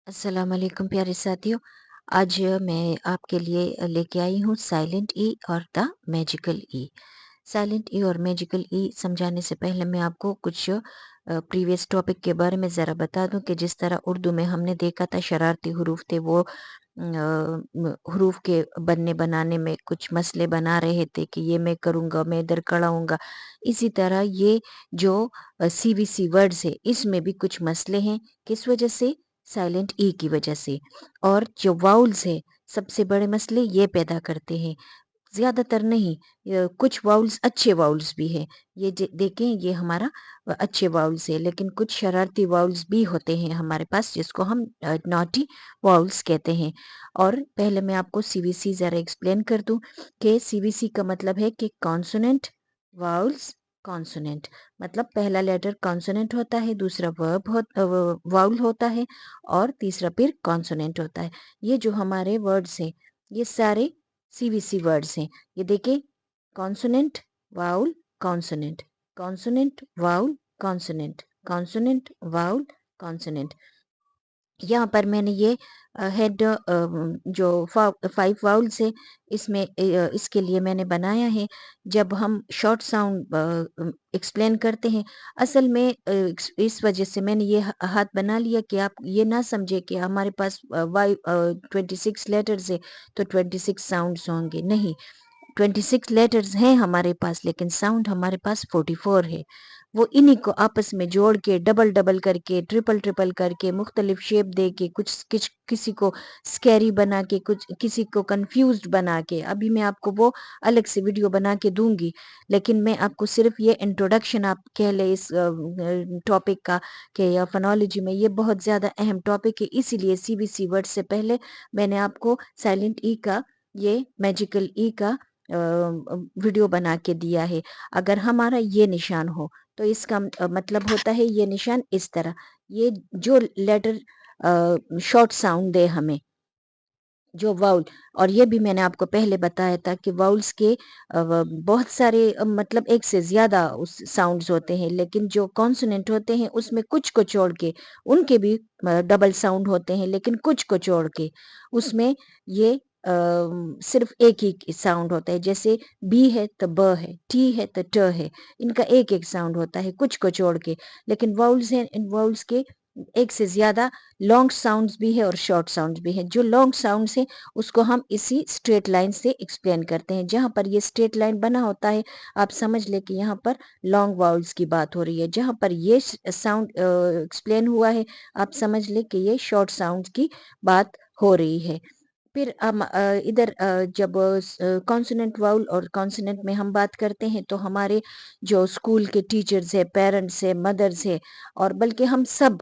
अस्सलाम वालेकुम प्यारे साथियों। आज मैं आपके लिए लेके आई हूँ साइलेंट ई और द मैजिकल ई। साइलेंट ई और मैजिकल ई समझाने से पहले मैं आपको कुछ प्रीवियस टॉपिक के बारे में ज़रा बता दूं कि जिस तरह उर्दू में हमने देखा था शरारती हरूफ थे, वो हरूफ के बनने बनाने में कुछ मसले बना रहे थे कि ये मैं करूँगा, मैं इधर खड़ा हूँगा। इसी तरह ये जो सीवीसी वर्ड्स है इसमें भी कुछ मसले हैं। किस वजह से? साइलेंट ई की वजह से। और जो वाउल्स है सबसे बड़े मसले ये पैदा करते हैं। ज़्यादातर नहीं, कुछ वाउल्स अच्छे वाउल्स भी हैं। ये देखें, ये हमारा अच्छे वाउल्स है, लेकिन कुछ शरारती वाउल्स भी होते हैं हमारे पास जिसको हम नॉटी वाउल्स कहते हैं। और पहले मैं आपको सीवीसी ज़रा एक्सप्लेन कर दूं कि सीवीसी का मतलब है कि कॉन्सोनेंट वाउल्स कॉन्सोनेंट। मतलब पहला लेटर कॉन्सोनेंट होता है, दूसरा वाउल होता है और तीसरा फिर कॉन्सोनेंट होता है। ये जो हमारे वर्ड्स हैं ये सारे सीवीसी वर्ड्स हैं। ये देखिए, consonant vowel consonant, consonant vowel consonant, consonant vowel consonant. यहाँ पर मैंने ये हेड जो 5 वाउल्स है इसमें इसके लिए मैंने बनाया है। जब हम शॉर्ट साउंड एक्सप्लेन करते हैं, असल में इस वजह से मैंने ये हाथ बना लिया कि आप ये ना समझे कि हमारे पास 26 लेटर्स है तो 26 साउंड्स होंगे। नहीं, 26 लेटर्स हैं हमारे पास, लेकिन साउंड हमारे पास 44 है। वो इन्हीं को आपस में जोड़ के डबल डबल करके ट्रिपल ट्रिपल करके मुख्तलिफ शेप दे के कुछ किसी को स्कैरी बना के, कुछ किसी को कंफ्यूज्ड बना के, अभी मैं आपको वो अलग से वीडियो बना के दूंगी। लेकिन मैं आपको सिर्फ ये इंट्रोडक्शन आप कह ले इस टॉपिक का कि या फोनोलॉजी में ये बहुत ज़्यादा अहम टॉपिक है, इसीलिए सीबीसी वर्ड से पहले मैंने आपको साइलेंट ई का, ये मैजिकल ई का वीडियो बना के दिया है। अगर हमारा ये निशान हो तो इसका मतलब होता है ये निशान इस तरह, ये जो लेटर शॉर्ट साउंड दे हमें, जो वाउल। और ये भी मैंने आपको पहले बताया था कि वाउल्स के बहुत सारे मतलब एक से ज्यादा उस साउंड्स होते हैं, लेकिन जो कॉन्सोनेंट होते हैं उसमें कुछ को छोड़ के, उनके भी डबल साउंड होते हैं, लेकिन कुछ को छोड़ के उसमें ये सिर्फ एक ही साउंड होता है। जैसे बी है तो ब है, टी है तो ट है, इनका एक एक साउंड होता है कुछ को छोड़ के। लेकिन वाउल्स हैं, इन वाउल्स के एक से ज्यादा लॉन्ग साउंड्स भी है और शॉर्ट साउंड्स भी है। जो लॉन्ग साउंड्स है उसको हम इसी स्ट्रेट लाइन से एक्सप्लेन करते हैं। जहां पर ये स्ट्रेट लाइन बना होता है आप समझ ले कि यहाँ पर लॉन्ग वाउल्स की बात हो रही है। जहां पर ये साउंड एक्सप्लेन हुआ है आप समझ ले कि ये शॉर्ट साउंड की बात हो रही है। फिर हम इधर जब कॉन्सोनेंट वाउल और कॉन्सोनेंट में हम बात करते हैं तो हमारे जो स्कूल के टीचर्स है, पेरेंट्स है, मदर्स है, और बल्कि हम सब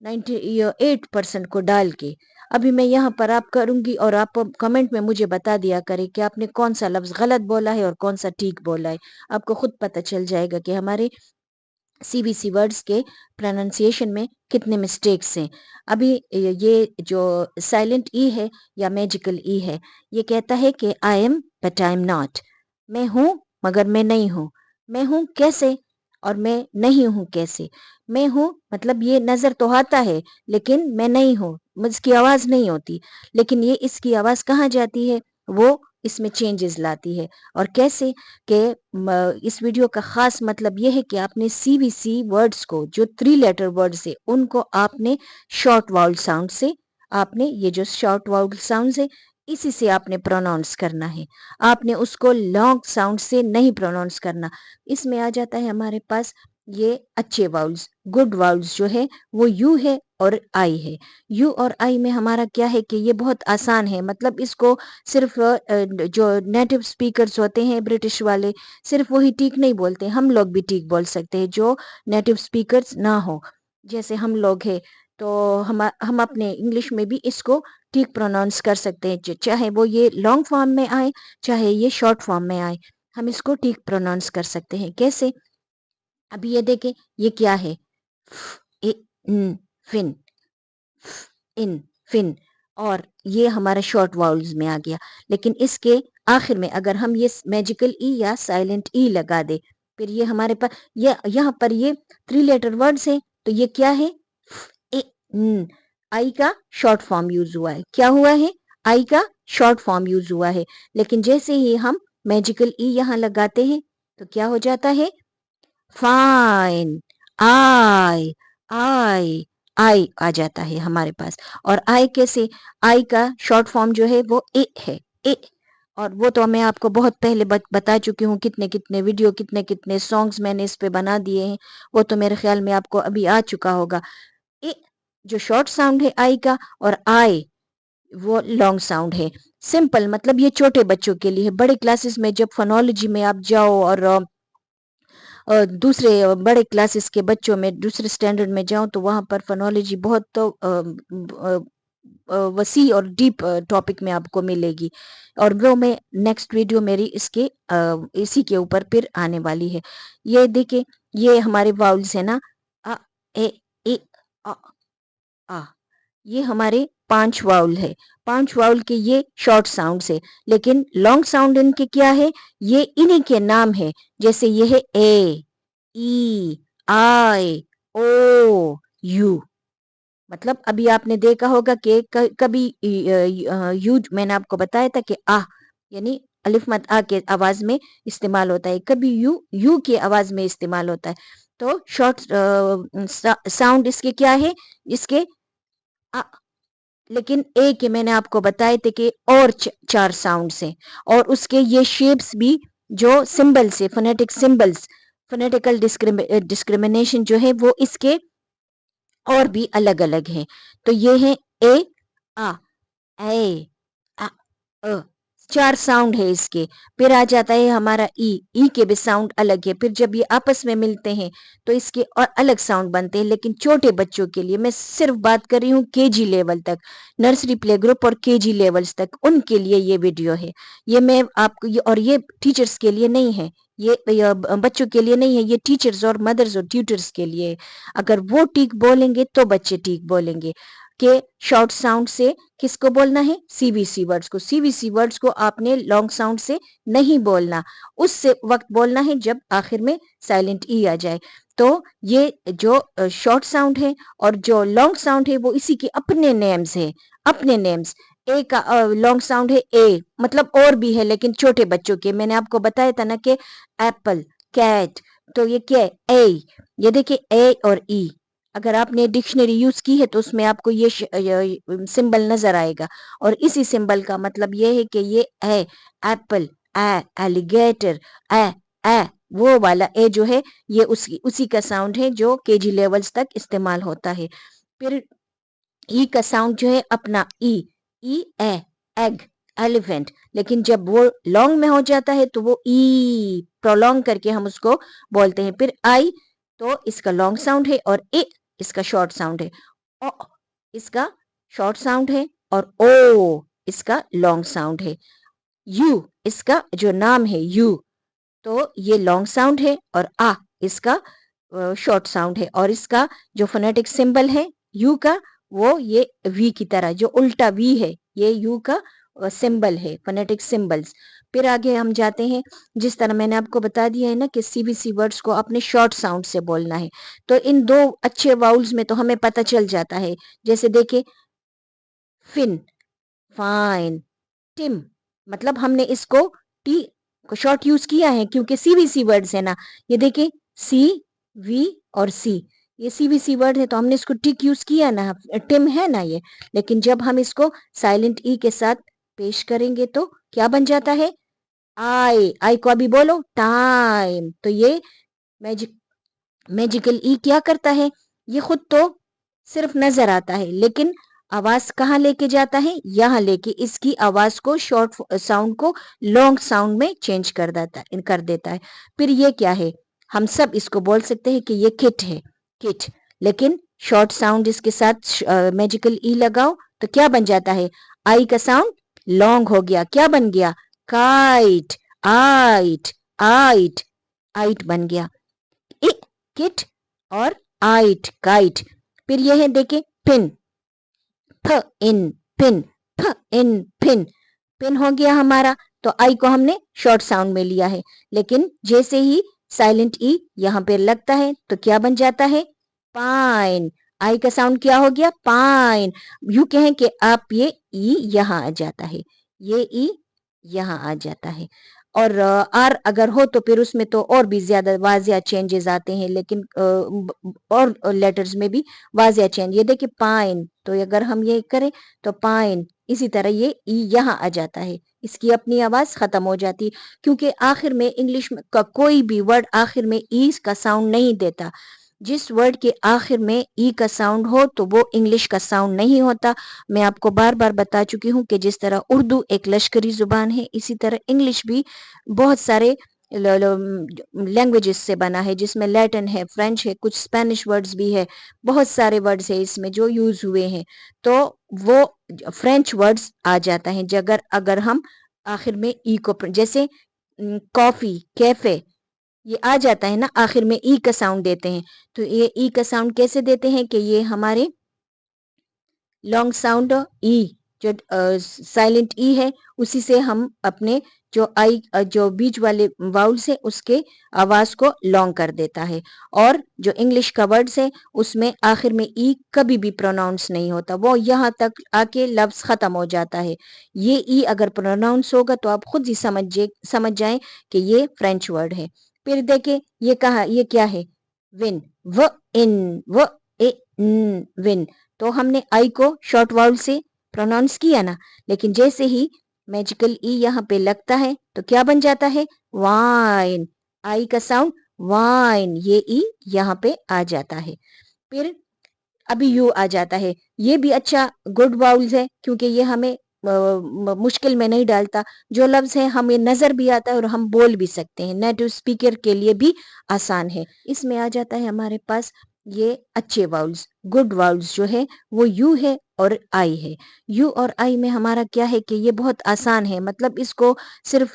98% को डाल के, अभी मैं यहाँ पर आप करूंगी और आप कमेंट में मुझे बता दिया करें कि आपने कौन सा लफ्ज गलत बोला है और कौन सा ठीक बोला है। आपको खुद पता चल जाएगा कि हमारे सीबीसी वर्ड्स के प्रोनाउंसिएशन में कितने मिस्टेक्स हैं। अभी ये जो साइलेंट ई है या मैजिकल ई है, ये कहता है कि I am but I am not. मैं हूं मगर मैं नहीं हूं। मैं हूं कैसे और मैं नहीं हूं कैसे? मैं हूं मतलब ये नजर तो आता है, लेकिन मैं नहीं हूं, मुझकी आवाज नहीं होती। लेकिन ये इसकी आवाज कहाँ जाती है? वो इसमें चेंजेस लाती है। और कैसे? कि इस वीडियो का खास मतलब यह है कि आपने सीवीसी वर्ड्स को, जो 3 लेटर वर्ड्स है, उनको आपने शॉर्ट वाउल साउंड से, आपने ये जो शॉर्ट वाउल साउंड है इसी से आपने प्रोनाउंस करना है। आपने उसको लॉन्ग साउंड से नहीं प्रोनाउंस करना। इसमें आ जाता है हमारे पास ये अच्छे वाउल्स, गुड वाउल्स जो है वो यू है और आई है। यू और आई में हमारा क्या है कि ये बहुत आसान है। मतलब इसको सिर्फ जो नेटिव स्पीकर्स होते हैं ब्रिटिश वाले, सिर्फ वही ठीक नहीं बोलते, हम लोग भी ठीक बोल सकते हैं जो नेटिव स्पीकर्स ना हो, जैसे हम लोग हैं। तो हम अपने इंग्लिश में भी इसको ठीक प्रोनाउंस कर सकते हैं, चाहे वो ये लॉन्ग फॉर्म में आए चाहे ये शॉर्ट फॉर्म में आए, हम इसको ठीक प्रोनाउंस कर सकते हैं। कैसे? अभी ये देखें, ये क्या है? इन, फिन, इन, फिन। और ये हमारा शॉर्ट वाउल्स में आ गया। लेकिन इसके आखिर में अगर हम ये मैजिकल ई या साइलेंट ई लगा दे, फिर ये हमारे पास ये यहाँ पर ये 3 लेटर वर्ड्स है, तो ये क्या है? ए, न। आई का शॉर्ट फॉर्म यूज हुआ है। क्या हुआ है? आई का शॉर्ट फॉर्म यूज हुआ है। लेकिन जैसे ही हम मैजिकल ई यहां लगाते हैं तो क्या हो जाता है? फाइन, आई, आई, आई आ जाता है हमारे पास। और आई कैसे? आई का शॉर्ट फॉर्म जो है वो ए है, ए। और वो तो मैं आपको बहुत पहले बता चुकी हूँ, कितने कितने वीडियो, कितने कितने सॉन्ग्स मैंने इस पे बना दिए हैं, वो तो मेरे ख्याल में आपको अभी आ चुका होगा। ए जो शॉर्ट साउंड है आई का, और आई वो लॉन्ग साउंड है। सिंपल मतलब ये छोटे बच्चों के लिए है। बड़े क्लासेस में जब फोनोलॉजी में आप जाओ और दूसरे बड़े क्लासेस के बच्चों में दूसरे स्टैंडर्ड में जाऊं तो वहां पर फोनोलॉजी बहुत तो वसी और डीप टॉपिक में आपको मिलेगी। और वो मैं नेक्स्ट वीडियो मेरी इसी के ऊपर फिर आने वाली है। ये देखिए, ये हमारे वाउल्स है ना, अ ए अ आ। ये हमारे 5 वाउल है। 5 वाउल के ये शॉर्ट साउंड है। लेकिन लॉन्ग साउंड इनके क्या है? ये इन्हीं के नाम है। जैसे ये है ए, ई, आई, ओ, यू। मतलब अभी आपने देखा होगा कि कभी यू मैंने आपको बताया था कि आ यानी अलिफ मत आ के आवाज में इस्तेमाल होता है, कभी यू यू की आवाज में इस्तेमाल होता है। तो शॉर्ट साउंड इसके क्या है? इसके आ, लेकिन ए के मैंने आपको बताए थे कि और 4 साउंड से, और उसके ये शेप्स भी जो सिंबल्स है, फोनेटिक सिंबल्स, फोनेटिकल डिस्क्रिमिनेशन जो है वो इसके और भी अलग अलग हैं। तो ये है ए, आ, ए, आ, अ। 4 साउंड है इसके। फिर आ जाता है हमारा ई के भी साउंड अलग है। फिर जब ये आपस में मिलते हैं तो इसके और अलग साउंड बनते हैं। लेकिन छोटे बच्चों के लिए मैं सिर्फ बात कर रही हूँ केजी लेवल तक, नर्सरी प्ले ग्रुप और केजी लेवल्स तक, उनके लिए ये वीडियो है। ये मैं आपको और ये टीचर्स के लिए नहीं है, ये बच्चों के लिए नहीं है, ये टीचर्स और मदर्स और ट्यूटर्स के लिए है। अगर वो ठीक बोलेंगे तो बच्चे ठीक बोलेंगे। के शॉर्ट साउंड से किसको बोलना है? सीवीसी वर्ड्स को। सीवीसी वर्ड्स को आपने लॉन्ग साउंड से नहीं बोलना, उस वक्त बोलना है जब आखिर में साइलेंट ई आ जाए। तो ये जो शॉर्ट साउंड है और जो लॉन्ग साउंड है वो इसी के अपने नेम्स है, अपने नेम्स। ए का लॉन्ग साउंड है ए, मतलब और भी है लेकिन छोटे बच्चों के। मैंने आपको बताया था ना कि एप्पल, कैट, तो ये क्या है? ए। ये देखिए ए और ई, अगर आपने डिक्शनरी यूज की है तो उसमें आपको ये सिंबल नजर आएगा। और इसी सिंबल का मतलब ये है कि ये है एप्पल, एलिगेटर, ए वो वाला ए जो है ये उसी का साउंड है जो केजी लेवल्स तक इस्तेमाल होता है। फिर ई का साउंड जो है अपना ई एग, एलिफेंट। लेकिन जब वो लॉन्ग में हो जाता है तो वो ई प्रोलॉन्ग करके हम उसको बोलते हैं। फिर आई तो इसका लॉन्ग साउंड है और ए इसका शॉर्ट साउंड है। ओ इसका शॉर्ट साउंड है और ओ इसका लॉन्ग साउंड है। यू इसका जो नाम है यू, तो ये लॉन्ग साउंड है और आ इसका शॉर्ट साउंड है। और इसका जो फोनेटिक सिंबल है यू का, वो ये वी की तरह, जो उल्टा वी है ये यू का सिंबल है, फोनेटिक सिंबल्स। फिर आगे हम जाते हैं, जिस तरह मैंने आपको बता दिया है ना कि सीबीसी वर्ड्स को अपने शॉर्ट साउंड से बोलना है। तो इन 2 अच्छे वाउल्स में तो हमें पता चल जाता है। जैसे देखिए फिन, फाइन, टिम, मतलब हमने इसको टी को शॉर्ट यूज किया है क्योंकि सीवीसी वर्ड्स है ना। ये देखिए सी, वी और सी, ये सीवीसी वर्ड है तो हमने इसको टिक यूज किया ना, टिम है ना ये। लेकिन जब हम इसको साइलेंट ई के साथ पेश करेंगे तो क्या बन जाता है? आई को अभी बोलो टाइम। तो ये मैजिकल ई क्या करता है? ये खुद तो सिर्फ नजर आता है लेकिन आवाज कहाँ लेके जाता है? यहाँ लेके इसकी आवाज को शॉर्ट साउंड को लॉन्ग साउंड में चेंज कर देता है। फिर ये क्या है? हम सब इसको बोल सकते हैं कि ये किट है, किट। लेकिन शॉर्ट साउंड इसके साथ मैजिकल ई लगाओ तो क्या बन जाता है? आई का साउंड लॉन्ग हो गया, क्या बन गया? काइट, आइट, आइट, आइट बन गया। किट और आइट, काइट। फिर ये है देखे पिन, फ इन पिन, फ इन पिन, पिन हो गया हमारा। तो आई को हमने शॉर्ट साउंड में लिया है। लेकिन जैसे ही साइलेंट ई यहाँ पे लगता है तो क्या बन जाता है? पाइन, आई का साउंड क्या हो गया, पाइन। यू कहें कि आप ये ई यहाँ आ जाता है, ये ई यहाँ आ जाता है। और आर अगर हो तो फिर उसमें तो और भी ज्यादा वाजिया चेंजेस आते हैं, लेकिन और लेटर्स में भी वाजिया चेंज। ये देखिए पाइन, तो अगर हम ये करें तो पाइन, इसी तरह ये ई यहाँ आ जाता है, इसकी अपनी आवाज खत्म हो जाती है, क्योंकि आखिर में इंग्लिश में का कोई भी वर्ड आखिर में ई का साउंड नहीं देता। जिस वर्ड के आखिर में ई का साउंड हो तो वो इंग्लिश का साउंड नहीं होता। मैं आपको बार बार बता चुकी हूँ कि जिस तरह उर्दू एक लश्करी जुबान है, इसी तरह इंग्लिश भी बहुत सारे लैंग्वेजेस से बना है, जिसमें लैटिन है, फ्रेंच है, कुछ स्पेनिश वर्ड्स भी है, बहुत सारे वर्ड्स है इसमें जो यूज हुए हैं। तो वो फ्रेंच वर्ड्स आ जाता है अगर अगर हम आखिर में ई को, जैसे कॉफी, कैफे, ये आ जाता है ना, आखिर में ई का साउंड देते हैं। तो ये ई का साउंड कैसे देते हैं कि ये हमारे लॉन्ग साउंड ई, जो साइलेंट ई है, उसी से हम अपने जो आई जो बीच वाले वाउल्स है उसके आवाज को लॉन्ग कर देता है। और जो इंग्लिश का वर्ड्स है उसमें आखिर में ई कभी भी प्रोनाउंस नहीं होता, वो यहाँ तक आके लफ्ज खत्म हो जाता है। ये ई अगर प्रोनाउंस होगा तो आप खुद ही समझ जाएं कि ये फ्रेंच वर्ड है। फिर देखे ये कहा, ये क्या है, विन, व इन, व ए न, विन। तो हमने आई को शॉर्ट वाउल से प्रोनाउंस किया ना, लेकिन जैसे ही मैजिकल ई यहाँ पे लगता है तो क्या बन जाता है, वाइन। आई का साउंड वाइन, ये ई यहाँ पे आ जाता है। फिर अभी यू आ जाता है, ये भी अच्छा गुड वाउल्स है, क्योंकि ये हमें मुश्किल में नहीं डालता। जो लफ्ज है हमें नजर भी आता है और हम बोल भी सकते हैं, नेटिव स्पीकर के लिए भी आसान है। इसमें आ जाता है हमारे पास ये अच्छे वाउल्स, गुड वाउल्स जो है वो यू है और आई है। यू और आई में हमारा क्या है कि ये बहुत आसान है, मतलब इसको सिर्फ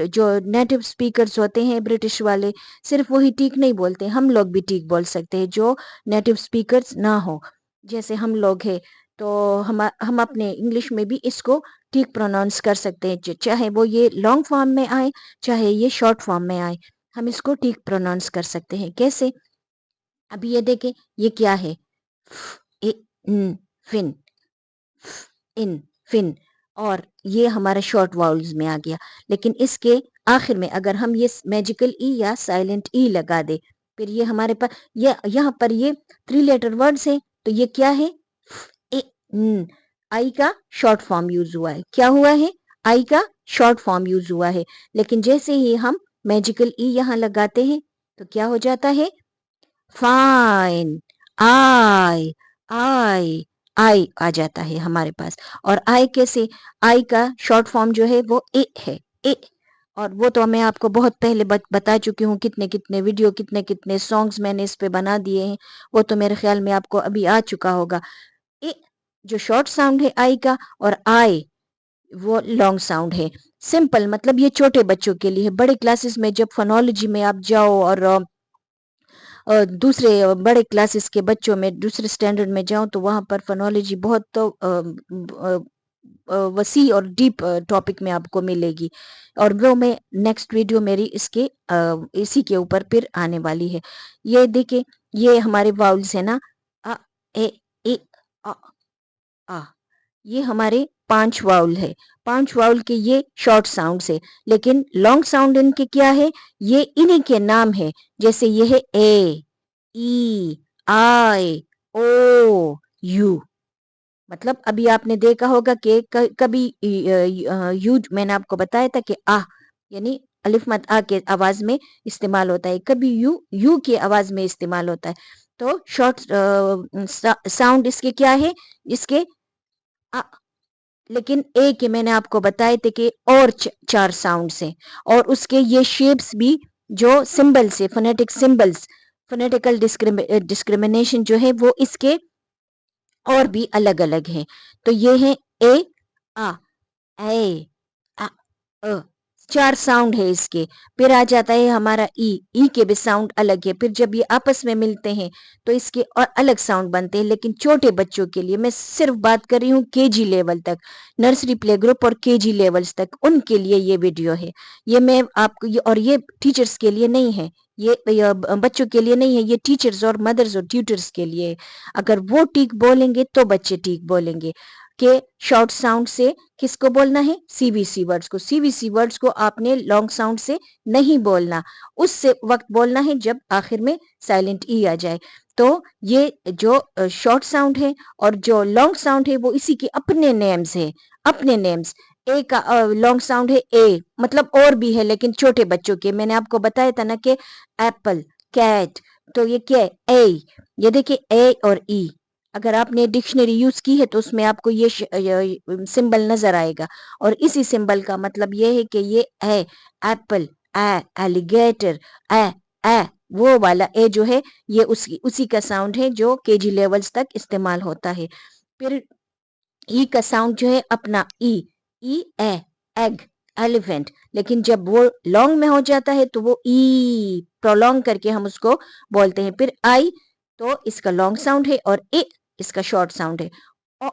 जो नेटिव स्पीकर्स होते हैं ब्रिटिश वाले, सिर्फ वही ठीक नहीं बोलते, हम लोग भी ठीक बोल सकते हैं जो नेटिव स्पीकर्स ना हो, जैसे हम लोग हैं। तो हम अपने इंग्लिश में भी इसको ठीक प्रोनाउंस कर सकते हैं, चाहे वो ये लॉन्ग फॉर्म में आए, चाहे ये शॉर्ट फॉर्म में आए, हम इसको ठीक प्रोनाउंस कर सकते हैं। कैसे, अभी ये देखें, ये क्या है, फ- ए, न, फिन, इन, फिन। और ये हमारा शॉर्ट वाउल्स में आ गया, लेकिन इसके आखिर में अगर हम ये मैजिकल ई या साइलेंट ई लगा दे, फिर ये हमारे पास ये यहाँ पर ये 3 लेटर वर्ड्स है, तो ये क्या है, ए, न, आई का शॉर्ट फॉर्म यूज हुआ है। क्या हुआ है, आई का शॉर्ट फॉर्म यूज हुआ है। लेकिन जैसे ही हम मैजिकल ई यहाँ लगाते हैं तो क्या हो जाता है, फाइन, आई, आई, आई आ जाता है हमारे पास। और आई कैसे, आई का शॉर्ट फॉर्म जो है वो ए है, ए। और वो तो मैं आपको बहुत पहले बता चुकी हूँ, कितने कितने वीडियो, कितने कितने सॉन्ग्स मैंने इस पे बना दिए हैं, वो तो मेरे ख्याल में आपको अभी आ चुका होगा। ए जो शॉर्ट साउंड है आई का, और आई वो लॉन्ग साउंड है। सिंपल, मतलब ये छोटे बच्चों के लिए है। बड़े क्लासेस में जब फोनोलॉजी में आप जाओ और दूसरे बड़े क्लासेस के बच्चों में दूसरे स्टैंडर्ड में जाऊं तो वहां पर फोनोलॉजी बहुत तो वसी और डीप टॉपिक में आपको मिलेगी, और वो मैं नेक्स्ट वीडियो मेरी इसके इसी के ऊपर फिर आने वाली है। ये देखिए, ये हमारे वाउल्स है ना, अ, ए अ, आ, ये हमारे 5 वाउल है। 5 वाउल के ये शॉर्ट साउंड है, लेकिन लॉन्ग साउंड इनके क्या है, ये इन्हीं के नाम है। जैसे ये है ए, ई, आई, ओ, यू। मतलब अभी आपने देखा होगा कि कभी यू, मैंने आपको बताया था कि आ यानी अलिफ मत आ के आवाज में इस्तेमाल होता है, कभी यू यू की आवाज में इस्तेमाल होता है। तो शॉर्ट साउंड इसके क्या है, इसके आ, लेकिन ए के मैंने आपको बताए थे कि और 4 साउंड्स हैं, और उसके ये शेप्स भी जो सिंबल्स है, फोनेटिक सिंबल्स, फोनेटिकल डिस्क्रिमिनेशन जो है वो इसके और भी अलग अलग हैं। तो ये है ए, आ, ए, आ, अ, 4 साउंड है इसके। फिर आ जाता है हमारा ई के भी साउंड अलग है। फिर जब ये आपस में मिलते हैं तो इसके और अलग साउंड बनते हैं, लेकिन छोटे बच्चों के लिए मैं सिर्फ बात कर रही हूँ, केजी लेवल तक, नर्सरी प्ले ग्रुप और केजी लेवल्स तक, उनके लिए ये वीडियो है। ये मैं आपको और ये टीचर्स के लिए नहीं है, یہ بچوں کے لیے نہیں ہے، یہ ٹیچرز اور مدرز اور ٹیوٹرز کے لیے ہے۔ اگر وہ ٹیک بولیں گے تو بچے ٹیک بولیں گے کہ شارٹ ساؤنڈ سے کس کو بولنا ہے، سی بی سی ورڈز کو۔ سی بی سی ورڈز کو آپ نے لانگ ساؤنڈ سے نہیں بولنا، اس سے وقت بولنا ہے جب آخر میں سائلنٹ ای آ جائے۔ تو یہ جو شارٹ ساؤنڈ ہے اور جو لانگ ساؤنڈ ہے وہ اسی کے اپنے نیمز ہے، اپنے نیمز۔ اے کا لانگ ساؤنڈ ہے اے، مطلب اور بھی ہے لیکن چھوٹے بچوں کے، میں نے آپ کو بتایا تھا نا کہ ایپل، کیٹ، تو یہ کیا ہے، اے۔ یہ دیکھیں اے اور ای، اگر آپ نے ڈکشنری یوز کی ہے تو اس میں آپ کو یہ سمبل نظر آئے گا، اور اسی سمبل کا مطلب یہ ہے کہ یہ ہے ایپل، اے ایلیگیٹر، اے اے وہ والا اے جو ہے یہ اسی کا ساؤنڈ ہے جو کے جی لیولز تک استعمال ہوتا ہے۔ پھر ای کا ساؤنڈ جو ہے اپنا ای، ای اے ایگ، ایلیفینٹ، لیکن جب وہ لانگ میں ہو جاتا ہے تو وہ ای پرولونگ کر کے ہم اس کو بولتے ہیں۔ پھر آئی تو اس کا لانگ ساؤنڈ ہے اور اے اس کا شارٹ ساؤنڈ ہے، او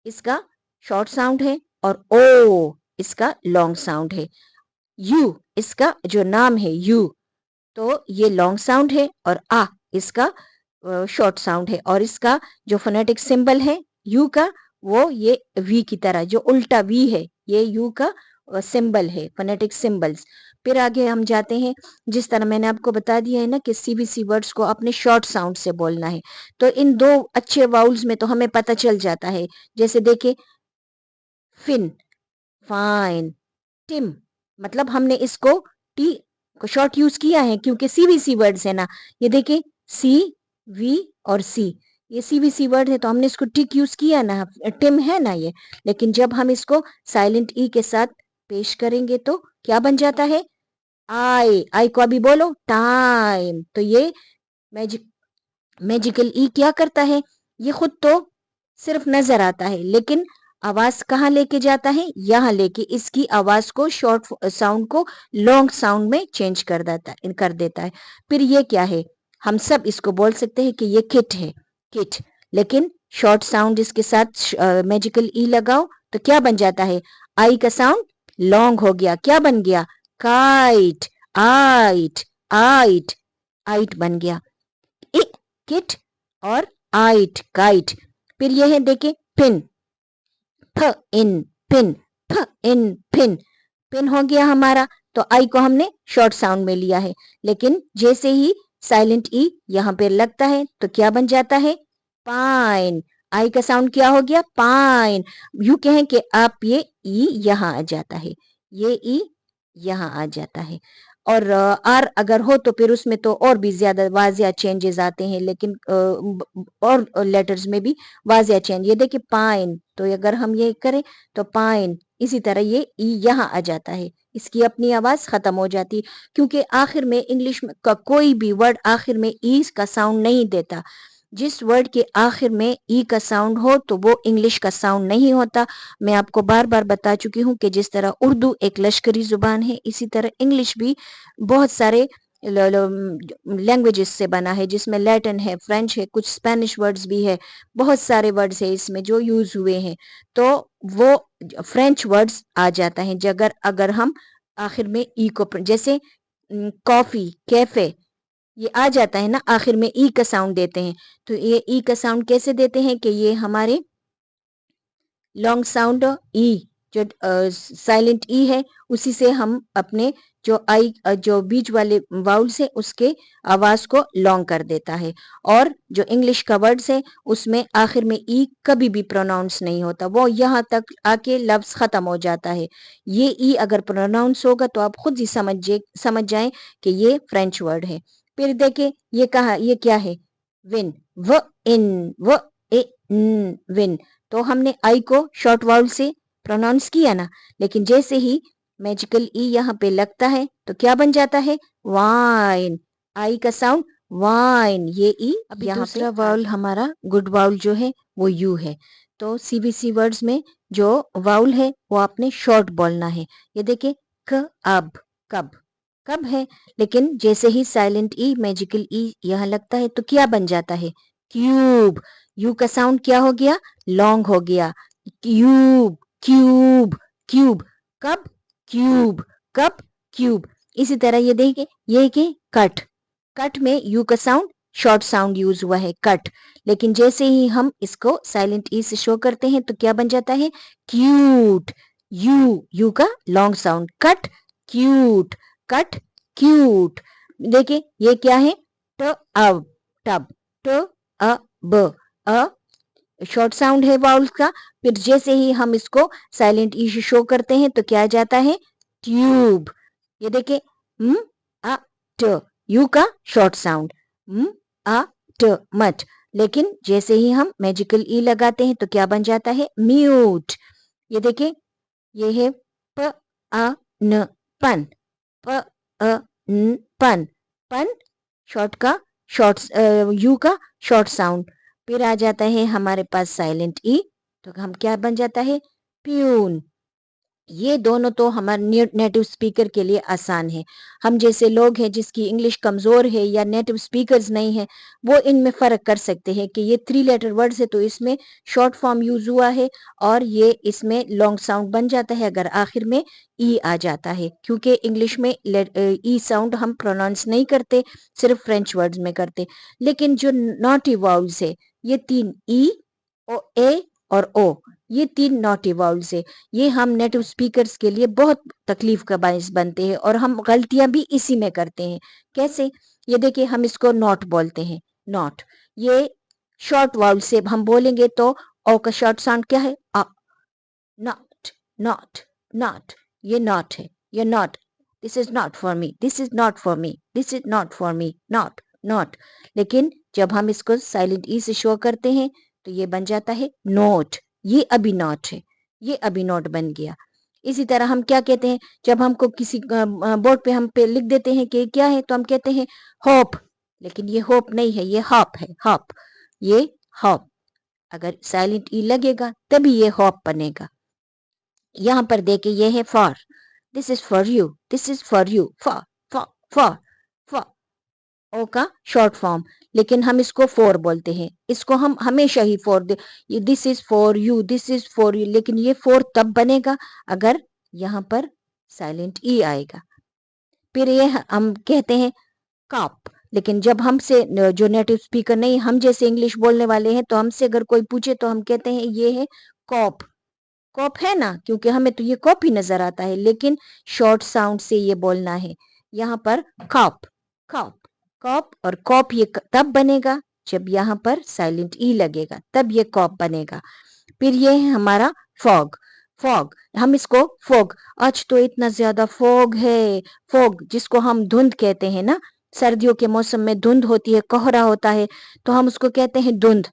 اس کا شارٹ ساؤنڈ ہے اور او اس کا لانگ ساؤنڈ ہے۔ یو اس کا جو نام ہے یو، تو یہ لانگ ساؤنڈ ہے اور آ اس کا شارٹ ساؤنڈ ہے، اور اس کا جو فونیٹک سمبل ہے یو کا وہ یہ وی کی طرح، جو الٹا وی ہے یہ یو کا سمبل ہے، فونیٹک سمبلز۔ پھر آگے ہم جاتے ہیں، جس طرح میں نے آپ کو بتا دیا ہے نا کہ سی بی سی ورڈز کو اپنے شارٹ ساؤنڈ سے بولنا ہے، تو ان دو اچھے واؤلز میں تو ہمیں پتہ چل جاتا ہے۔ جیسے دیکھیں فن، فائن، ٹم، مطلب ہم نے اس کو ٹی کو شارٹ یوز کیا ہے کیونکہ سی بی سی ورڈز ہے نا۔ یہ دیکھیں سی، وی اور سی، یہ سی بی سی ورڈ ہے تو ہم نے اس کو ٹک یوز کیا نا، ٹم ہے نا یہ، لیکن جب ہم اس کو سائلنٹ ای کے ساتھ پیش کریں گے تو کیا بن جاتا ہے، آئی کو ابھی بولو ٹائم۔ تو یہ میجیکل ای کیا کرتا ہے، یہ خود تو صرف نظر آتا ہے لیکن آواز کہاں لے کے جاتا ہے، یہاں لے کے اس کی آواز کو شارٹ ساؤنڈ کو لانگ ساؤنڈ میں چینج کر دیتا ہے۔ پھر یہ کیا ہے، ہم سب اس کو بول سکتے ہیں کہ یہ کٹ ہے، کٹ، لیکن شارٹ ساؤنڈ اس کے ساتھ میجیکل ای لگاؤ تو کیا بن جاتا ہے، آئی کا ساؤنڈ لانگ ہو گیا، کیا بن گیا، کائٹ، آئٹ، آئٹ، آئٹ بن گیا، کٹ اور آئٹ، کائٹ۔ پھر یہ ہے دیکھیں پن، پ ان پن، پ ان پن، پن ہو گیا ہمارا، تو آئی کو ہم نے شارٹ ساؤنڈ میں لیا ہے، لیکن جیسے ہی سائلنٹ ای یہاں پہ لگتا ہے تو کیا بن جاتا ہے، پائن، آئی کا ساؤنڈ کیا ہو گیا، پائن۔ یوں کہیں کہ آپ یہ ای یہاں آ جاتا ہے، یہ ای یہاں آ جاتا ہے، اور آر اگر ہو تو پھر اس میں تو اور بھی زیادہ واضح چینجز آتے ہیں، لیکن اور لیٹرز میں بھی واضح چینج، یہ دیکھیں پائن، تو اگر ہم یہ کریں تو پائن، اسی طرح یہ ای یہاں آ جاتا ہے، اس کی اپنی آواز ختم ہو جاتی، کیونکہ آخر میں انگلش کا کوئی بھی ورڈ آخر میں ای کا ساؤنڈ نہیں دیتا۔ جس ورڈ کے آخر میں ای کا ساؤنڈ ہو تو وہ انگلش کا ساؤنڈ نہیں ہوتا۔ میں آپ کو بار بار بتا چکی ہوں کہ جس طرح اردو ایک لشکری زبان ہے، اسی طرح انگلش بھی بہت سارے لینگویجز سے بنا ہے، جس میں لیٹن ہے، فرینچ ہے، کچھ اسپینش ورڈز بھی ہے، بہت سارے ورڈز ہیں اس میں جو یوز ہوئے ہیں، تو وہ فرینچ ورڈز آ جاتا ہے اگر ہم آخر میں ای کو، جیسے کافی، کیفے، یہ آ جاتا ہے نا آخر میں ای کا ساؤنڈ دیتے ہیں، تو یہ ای کا ساؤنڈ کیسے دیتے ہیں کہ یہ ہمارے لانگ ساؤنڈ ای جو سائلنٹ ای ہے اسی سے ہم اپنے جو آئی جو بیچ والے واؤلز ہے اس کے آواز کو لانگ کر دیتا ہے، اور جو انگلش کا ورڈز ہے اس میں آخر میں ای کبھی بھی پروناؤنس نہیں ہوتا، وہ یہاں تک آ کے لفظ ختم ہو جاتا ہے۔ یہ ای اگر پروناؤنس ہوگا تو آپ خود ہی سمجھ جائیں کہ یہ فرینچ ورڈ ہے۔ پھر دیکھیں یہ یہ کیا ہے، ون، و ان، و ان، ون، تو ہم نے آئی کو شارٹ واؤل سے پروناؤنس کیا نا، لیکن جیسے ہی میجیکل ای یہاں پہ لگتا ہے تو کیا بن جاتا ہے، وائن، آئی کا ساؤنڈ وائن، یہ ای ابھی دوسرا واؤل ہمارا گڈ واؤل جو ہے وہ یو ہے، تو سی بی سی ورڈز میں جو واؤل ہے وہ آپ نے شارٹ بولنا ہے۔ یہ دیکھیں اب، کب، کب ہے، لیکن جیسے ہی سائلنٹ ای میجیکل ای یہاں لگتا ہے تو کیا بن جاتا ہے، کیوب، یو کا ساؤنڈ کیا ہو گیا، لانگ ہو گیا، کیوب، کیوب، کیوب، کب، کیوب، کب، کیوب۔ اسی طرح یہ دیکھیں یہ کہ کٹ، कट में यू का साउंड शॉर्ट साउंड यूज हुआ है कट, लेकिन जैसे ही हम इसको साइलेंट ई से शो करते हैं तो क्या बन जाता है क्यूट। यू का long sound cut cute cut cute. देखिए ये क्या है ट अब टब ट ब अ शॉर्ट साउंड है वाउल्स का। फिर जैसे ही हम इसको साइलेंट ई से शो करते हैं तो क्या आ जाता है ट्यूब। ये देखिए अ ट यू का शॉर्ट साउंड अ ट मट, लेकिन जैसे ही हम मैजिकल ई लगाते हैं तो क्या बन जाता है म्यूट। ये देखिए ये है प अ न पन प अ न पन पन शॉर्ट का शॉर्ट यू का शॉर्ट साउंड। फिर आ जाता है हमारे पास साइलेंट ई, तो हम क्या बन जाता है प्यून। ये दोनों तो हमारे नेटिव स्पीकर के लिए आसान है। हम जैसे लोग हैं जिसकी इंग्लिश कमज़ोर है या नेटिव स्पीकर्स नहीं है, वो इनमें फ़र्क कर सकते हैं कि ये 3 लेटर वर्ड्स है तो इसमें शॉर्ट फॉर्म यूज़ हुआ है और ये इसमें लॉन्ग साउंड बन जाता है अगर आखिर में ई आ जाता है, क्योंकि इंग्लिश में ई साउंड हम प्रोनाउंस नहीं करते, सिर्फ फ्रेंच वर्ड्स में करते। लेकिन जो नॉटी वाउल्स है ये 3 ई ओ ए और ओ, ये 3 नॉटी वाउल्स है। ये हम नेटिव स्पीकर्स के लिए बहुत तकलीफ का बायस बनते हैं और हम गलतियां भी इसी में करते हैं। कैसे? ये देखिए हम इसको नॉट बोलते हैं नॉट। ये शॉर्ट वाउल से हम बोलेंगे तो ओ का शॉर्ट साउंड क्या है अ। नॉट नॉट नॉट ये नॉट है ये not. This is not for me this is not for me this is not for me not not. लेकिन जब हम इसको साइलेंट ई से शो करते हैं तो ये बन जाता है नोट। ये अभी नॉट है ये अभी नोट बन गया। इसी तरह हम क्या कहते हैं जब हमको किसी बोर्ड पे हम पे लिख देते हैं कि क्या है तो हम कहते हैं होप, लेकिन ये होप नहीं है ये हॉप है हॉप। ये हॉप अगर साइलेंट ई लगेगा तभी ये हॉप बनेगा। यहां पर देखिए ये है for, this is for you this is for you for for for for ओ का शॉर्ट फॉर्म, लेकिन हम इसको फोर बोलते हैं। इसको हम हमेशा ही four this is for you this is for you, लेकिन ये फोर तब बनेगा अगर यहाँ पर साइलेंट ई आएगा। फिर ये हम कहते हैं कॉप, लेकिन जब हमसे जो नेटिव स्पीकर नहीं हम जैसे इंग्लिश बोलने वाले हैं तो हमसे अगर कोई पूछे तो हम कहते हैं ये है कॉप। कॉप है ना, क्योंकि हमें तो ये कॉप ही नजर आता है, लेकिन शॉर्ट साउंड से ये बोलना है। यहाँ पर कॉप कॉप कॉप और कॉप ये तब बनेगा जब यहाँ पर साइलेंट ई लगेगा तब ये कॉप बनेगा। फिर ये है हमारा फॉग। फॉग हम इसको फॉग, आज तो इतना ज्यादा फॉग है। फॉग जिसको हम धुंध कहते हैं ना, सर्दियों के मौसम में धुंध होती है कोहरा होता है तो हम उसको कहते हैं धुंध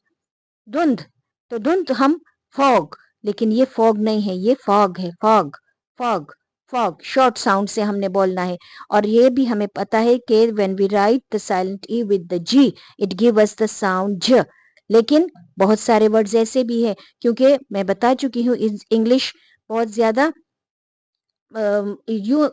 धुंध। तो धुंध हम फॉग, लेकिन ये फॉग नहीं है ये फॉग है fog fog fog short sound से हमने बोलना है। और ये भी हमें पता है कि when we write the silent E with the G it give us the sound ज। लेकिन बहुत सारे वर्ड्स ऐसे भी है, क्योंकि मैं बता चुकी हूँ इंग्लिश बहुत ज्यादा यू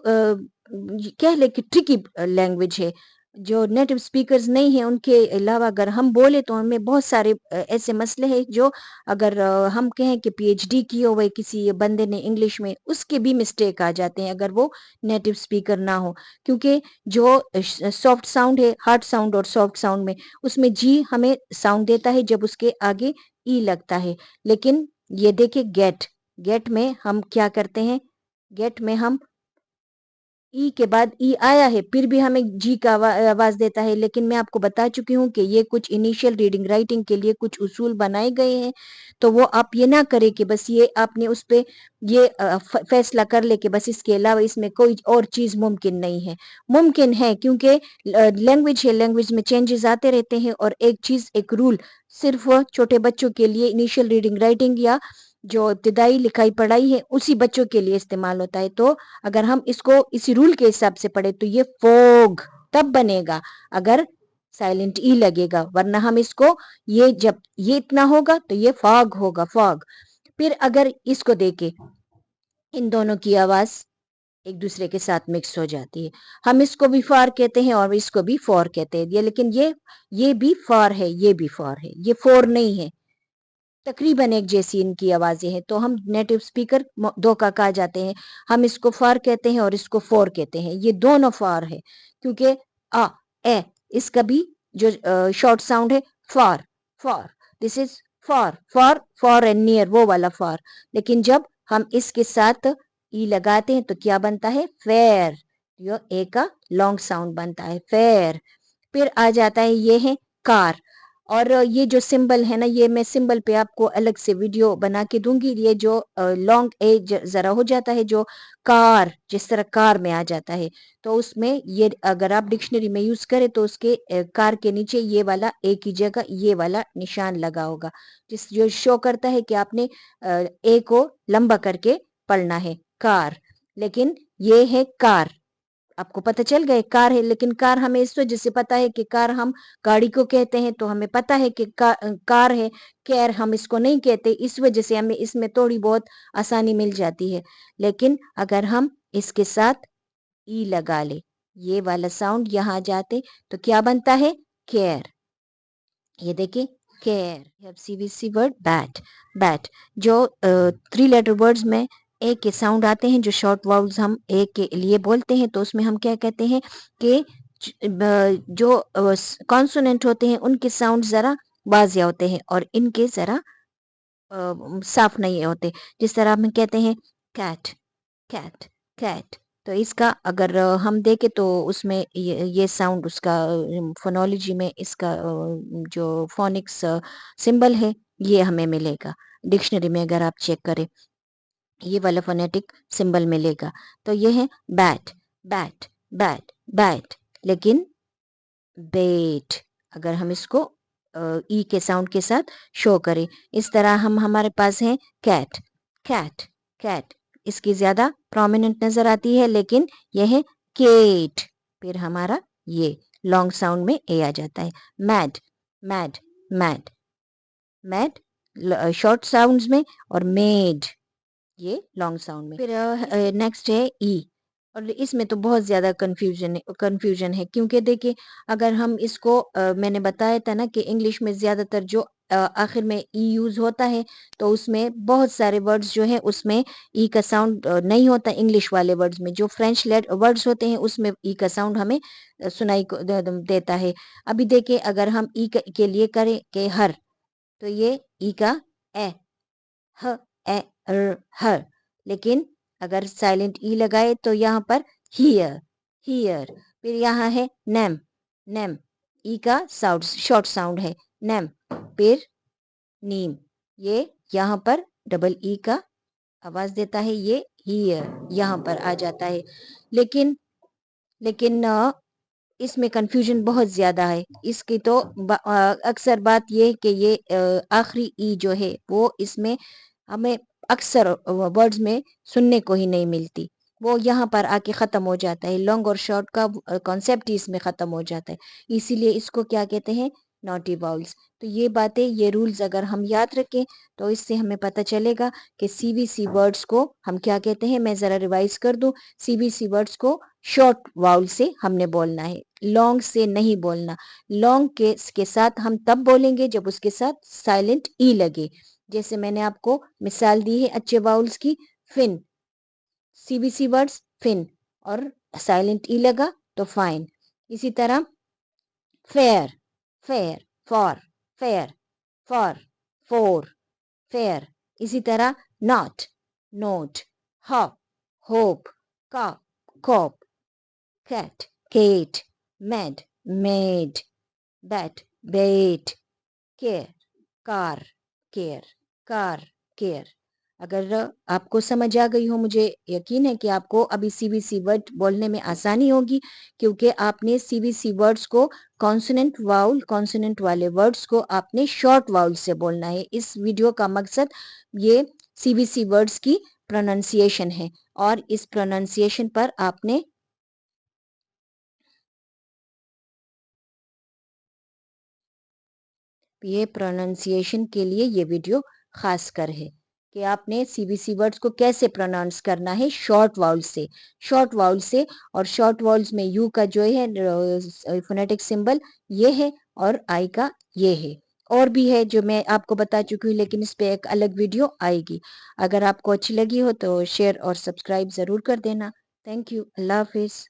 कह ले कि ट्रिकी लैंग्वेज है। जो नेटिव स्पीकर्स नहीं है उनके अलावा अगर हम बोले तो हमें बहुत सारे ऐसे मसले हैं जो अगर हम कहें कि पीएचडी की हो वही किसी बंदे ने इंग्लिश में उसके भी मिस्टेक आ जाते हैं अगर वो नेटिव स्पीकर ना हो। क्योंकि जो सॉफ्ट साउंड है हार्ड साउंड और सॉफ्ट साउंड में उसमें जी हमें साउंड देता है जब उसके आगे ई लगता है। लेकिन ये देखिए गेट, गेट में हम क्या करते हैं, गेट में हम ई के बाद ई आया है फिर भी हमें जी का आवाज देता है। लेकिन मैं आपको बता चुकी हूँ कि ये कुछ इनिशियल रीडिंग राइटिंग के लिए कुछ उसूल बनाए गए हैं, तो वो आप ये ना करें कि बस ये आपने उस पे ये फैसला कर ले कि बस इसके अलावा इसमें कोई और चीज मुमकिन नहीं है। मुमकिन है क्योंकि लैंग्वेज है, लैंग्वेज में चेंजेस आते रहते हैं और एक चीज एक रूल सिर्फ छोटे बच्चों के लिए इनिशियल रीडिंग राइटिंग या जो इब्तिदाई लिखाई पढ़ाई है उसी बच्चों के लिए इस्तेमाल होता है। तो अगर हम इसको इसी रूल के हिसाब से पढ़े तो ये फोग तब बनेगा अगर साइलेंट ई लगेगा, वरना हम इसको ये जब ये इतना होगा तो ये फॉग होगा फॉग। फिर अगर इसको देखे इन दोनों की आवाज एक दूसरे के साथ मिक्स हो जाती है, हम इसको भी फॉर कहते हैं और इसको भी फॉर कहते हैं। ये लेकिन ये भी फॉर है ये भी फॉर है, ये फोर नहीं है। तकरीबन एक जैसी इनकी आवाजें हैं तो हम नेटिव स्पीकर दो का कहा जाते हैं। हम इसको फार कहते हैं और इसको फोर कहते हैं, ये दोनों फार है क्योंकि आ ए اس کا بھی جو شارٹ ساؤنڈ ہے for. For this is for. For for and near وہ والا فار. لیکن جب ہم اس کے ساتھ ای لگاتے ہیں تو کیا بنتا ہے فیر. یہ اے کا لانگ ساؤنڈ بنتا ہے فیر. پھر آ جاتا ہے یہ ہے کار. اور یہ جو سمبل ہے نا یہ میں سمبل پہ آپ کو الگ سے ویڈیو بنا کے دوں گی. یہ جو لانگ اے ذرا ہو جاتا ہے جو کار جس طرح کار میں آ جاتا ہے تو اس میں یہ اگر آپ ڈکشنری میں یوز کریں تو اس کے کار کے نیچے یہ والا اے کی جگہ یہ والا نشان لگا ہوگا جس جو شو کرتا ہے کہ آپ نے اے کو لمبا کر کے پڑھنا ہے کار. لیکن یہ ہے کار. آپ کو پتہ چل گئے کار ہے. لیکن کار ہمیں اس وجہ سے پتا ہے کہ کار ہم گاڑی کو کہتے ہیں تو ہمیں پتا ہے کہ کار ہے. کیئر ہم اس کو نہیں کہتے اس وجہ سے ہمیں اس میں تھوڑی بہت آسانی مل جاتی ہے. لیکن اگر ہم اس کے ساتھ ای لگا لے یہ والا ساؤنڈ یہاں جاتے تو کیا بنتا ہے کیئر. یہ دیکھیں کیئر. سی وی سی ورڈ بیٹ. بیٹ جو 3 لیٹر ورڈز میں اے کے ساؤنڈ آتے ہیں جو شارٹ واؤلز ہم اے کے لیے بولتے ہیں تو اس میں ہم کیا کہتے ہیں کہ جو کانسوننٹ ہوتے ہیں ان کے ساؤنڈ ذرا واضح ہوتے ہیں اور ان کے ذرا صاف نہیں ہوتے. جس طرح ہم کہتے ہیں کیٹ کیٹ کیٹ. تو اس کا اگر ہم دیکھیں تو اس میں یہ ساؤنڈ اس کا فونولوجی میں اس کا جو فونکس سمبل ہے یہ ہمیں ملے گا ڈکشنری میں. اگر آپ چیک کریں یہ والا فونیٹک سمبل ملے گا. تو یہ ہے بیٹ بیٹ بیٹ بیٹ. لیکن بیٹ اگر ہم اس کو ای کے ساؤنڈ کے ساتھ شو کریں اس طرح ہمارے پاس ہے کیٹ کیٹ کیٹ. اس کی زیادہ پرومیننٹ نظر آتی ہے لیکن یہ ہے کیٹ. پھر ہمارا یہ لانگ ساؤنڈ میں اے آ جاتا ہے made made made made short sounds میں اور میڈ یہ لانگ ساؤنڈ میں. پھر نیکسٹ ہے ای. اور اس میں تو بہت زیادہ کنفیوژن ہے کیونکہ دیکھیں اگر ہم اس کو میں نے بتایا تھا نا کہ انگلش میں زیادہ تر جو آخر میں ای یوز ہوتا ہے تو اس میں بہت سارے ورڈز جو ہیں اس میں ای کا ساؤنڈ نہیں ہوتا. انگلش والے ورڈز میں جو فرینچ ورڈز ہوتے ہیں اس میں ای کا ساؤنڈ ہمیں سنائی دیتا ہے. ابھی دیکھیں اگر ہم ای کے لیے کریں کہ ہر تو یہ ای کا اے ہ اے ہر. لیکن اگر سائلنٹ ای لگائے تو یہاں پر ہیئر ہیئر. پھر یہاں ہے نیم نیم ای کا ساؤنڈ شارٹ ساؤنڈ ہے نیم. پھر نیم یہ یہاں پر ڈبل ای کا آواز دیتا ہے یہ ہیئر یہاں پر آ جاتا ہے. لیکن اس میں کنفیوژن بہت زیادہ ہے. اس کی تو اکثر بات یہ کہ یہ آخری ای جو ہے وہ اس میں ہمیں اکثر ورڈز میں سننے کو ہی نہیں ملتی. وہ یہاں پر آ کے ختم ہو جاتا ہے. لانگ اور شارٹ کا کانسیپٹ ہی اس میں ختم ہو جاتا ہے. اسی لیے اس کو کیا کہتے ہیں ناٹی واؤلز. تو یہ باتیں یہ رولز اگر ہم یاد رکھیں تو اس سے ہمیں پتہ چلے گا کہ سی وی سی ورڈز کو ہم کیا کہتے ہیں. میں ذرا ریوائز کر دوں. سی وی سی ورڈز کو شارٹ واؤل سے ہم نے بولنا ہے لانگ سے نہیں بولنا. لانگ کے ساتھ ہم تب بولیں گے جب اس کے ساتھ سائلنٹ ای لگے. جیسے میں نے آپ کو مثال دی ہے اچھے واؤلز کی فن. سی بی سی ورڈز فن اور سائلنٹ ای لگا تو فائن. اسی طرح fair fair far fair far four fair. اسی طرح ناٹ نوٹ ہاپ ہوپ کا cope cat cat made made bat bat care car care car care. اگر آپ کو سمجھ آ گئی ہو مجھے یقین ہے کہ آپ کو ابھی سی بی سی ورڈ بولنے میں آسانی ہوگی کیونکہ آپ نے سی بی سی ورڈز کو کانسوننٹ والے ورڈز کو آپ نے شارٹ واؤل سے بولنا ہے. اس ویڈیو کا مقصد یہ سی بی سی ورڈز کی پروننسیشن ہے اور اس پروننسیشن پر آپ نے یہ پروننسیشن کے لیے یہ ویڈیو خاص کر ہے کہ آپ نے سی بی سی ورڈز کو کیسے پروناؤنس کرنا ہے شارٹ واؤل سے. شارٹ واؤل سے اور شارٹ واؤلز میں یو کا جو ہے فونیٹک سمبل یہ ہے اور آئی کا یہ ہے. اور بھی ہے جو میں آپ کو بتا چکی ہوں لیکن اس پہ ایک الگ ویڈیو آئے گی. اگر آپ کو اچھی لگی ہو تو شیئر اور سبسکرائب ضرور کر دینا. Thank you. اللہ حافظ.